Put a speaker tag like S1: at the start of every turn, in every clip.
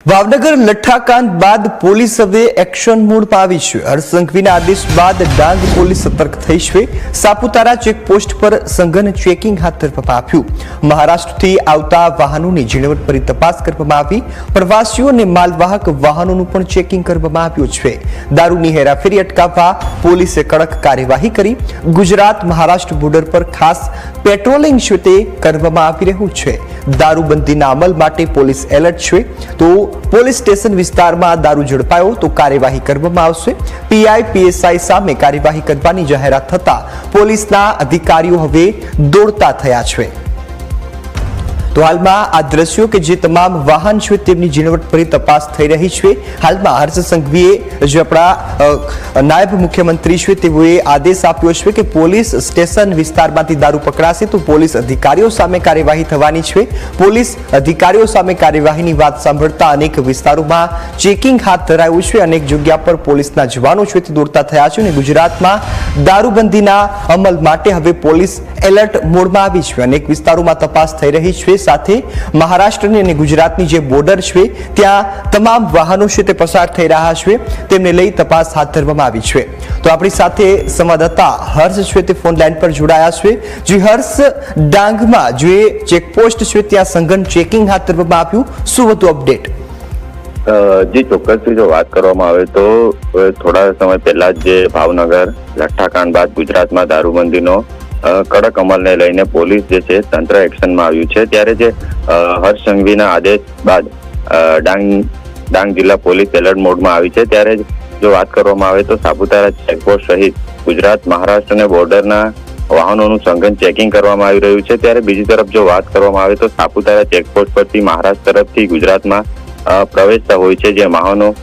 S1: ભાવનગર લઠ્ઠાકાંડ બાદ પોલીસ હવે એક્શન મોડમાં આવી છે। હર્ષ સંઘવીના આદેશ બાદ ડાંગ પોલીસ સતર્ક થઈ છે। સાપુતારા ચેકપોસ્ટ પર સઘન ચેકિંગ હાથ ધરવામાં આવ્યું। મહારાષ્ટ્રથી આવતા વાહનોની ઝીણવટભરી તપાસ કરવામાં આવી। પ્રવાસીઓ અને માલવાહક વાહનોનું પણ ચેકિંગ કરવામાં આવ્યું છે। દારૂની હેરાફેરી અટકાવવા પોલીસે કડક કાર્યવાહી કરી। ગુજરાત મહારાષ્ટ્ર બોર્ડર પર ખાસ પેટ્રોલિંગ છે તે કરવામાં આવી રહ્યું છે। દારૂબંધીના અમલ માટે પોલીસ એલર્ટ છે। તો પોલીસ સ્ટેશન વિસ્તારમાં દારૂ ઝડપાયો તો કાર્યવાહી કરવામાં આવશે। પીઆઈ પીએસઆઈ સામે કાર્યવાહી કરવાની જાહેરાત થતા પોલીસના અધિકારીઓ હવે દોડતા થયા છે। તો હાલમાં આ દ્રશ્યો કે જે તમામ વાહન છે તેમની ઝીણવટભરી તપાસ થઈ રહી છે। હાલમાં હર્ષ સંઘવીએ જે આપણા નાયબ મુખ્યમંત્રી છે તેઓએ આદેશ આપ્યો છે કે પોલીસ સ્ટેશન વિસ્તારમાંથી દારૂ પકડાશે તો પોલીસ અધિકારીઓ સામે કાર્યવાહી થવાની છે। પોલીસ અધિકારીઓ સામે કાર્યવાહીની વાત સાંભળતા અનેક વિસ્તારોમાં ચેકિંગ હાથ ધરાયું છે। અનેક જગ્યા પર પોલીસના જવાનો છે તે દોડતા થયા છે અને ગુજરાતમાં દારૂબંધીના અમલ માટે હવે પોલીસ એલર્ટ મોડમાં આવી છે। અનેક વિસ્તારોમાં તપાસ થઈ રહી છે। સાથે મહારાષ્ટ્રની અને ગુજરાતની જે બોર્ડર છે ત્યાં તમામ વાહનો છે તે પસાર થઈ રહ્યા છે તેમને લઈ તપાસ હાથ ધરવામાં આવી છે। તો આપણી સાથે સંવાદદાતા હર્ષ છે તે ફોન લાઈન પર જોડાયા છે। જે હર્ષ, ડાંગમાં જે ચેકપોસ્ટ છે ત્યાં સઘન ચેકિંગ હાથ ધરવામાં આવ્યું, શું વધુ અપડેટ?
S2: જી ચોક્કસથી જો વાત કરવામાં આવે તો થોડા સમય પહેલા જ જે ભાવનગર લઠ્ઠાકાંડ બાદ ગુજરાતમાં દારૂબંધીનો કડક અમલને લઈને પોલીસ જે છે તંત્ર એક્શનમાં આવ્યું છે। ત્યારે જે હર્ષ સંઘવીના આદેશ બાદ ડાંગ જિલ્લા પોલીસ એલર્ટ મોડમાં આવી છે। ત્યારે જો વાત કરવામાં આવે તો સાપુતારા ચેકપોસ્ટ સહિત ગુજરાત મહારાષ્ટ્ર અને બોર્ડરના વાહનોનું સઘન ચેકિંગ કરવામાં આવી રહ્યું છે। ત્યારે બીજી તરફ જો વાત કરવામાં આવે તો સાપુતારા ચેકપોસ્ટ પરથી મહારાષ્ટ્ર તરફથી ગુજરાતમાં પ્રવેશતા હોય છે જે વાહનો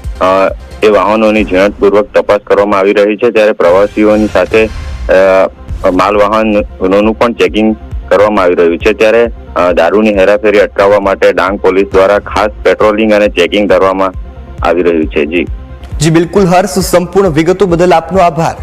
S2: એ વાહનોની ઝીણવટપૂર્વક તપાસ કરવામાં આવી રહી છે। ત્યારે પ્રવાસીઓની સાથે માલવાહનોનું પણ ચેકિંગ કરવામાં આવી રહ્યું છે। ત્યારે દારૂની હેરાફેરી અટકાવવા માટે ડાંગ પોલીસ દ્વારા ખાસ પેટ્રોલિંગ અને ચેકિંગ કરવામાં આવી રહ્યું છે। જી
S1: બિલકુલ હર્ષ, સંપૂર્ણ વિગતો બદલ આપનો આભાર।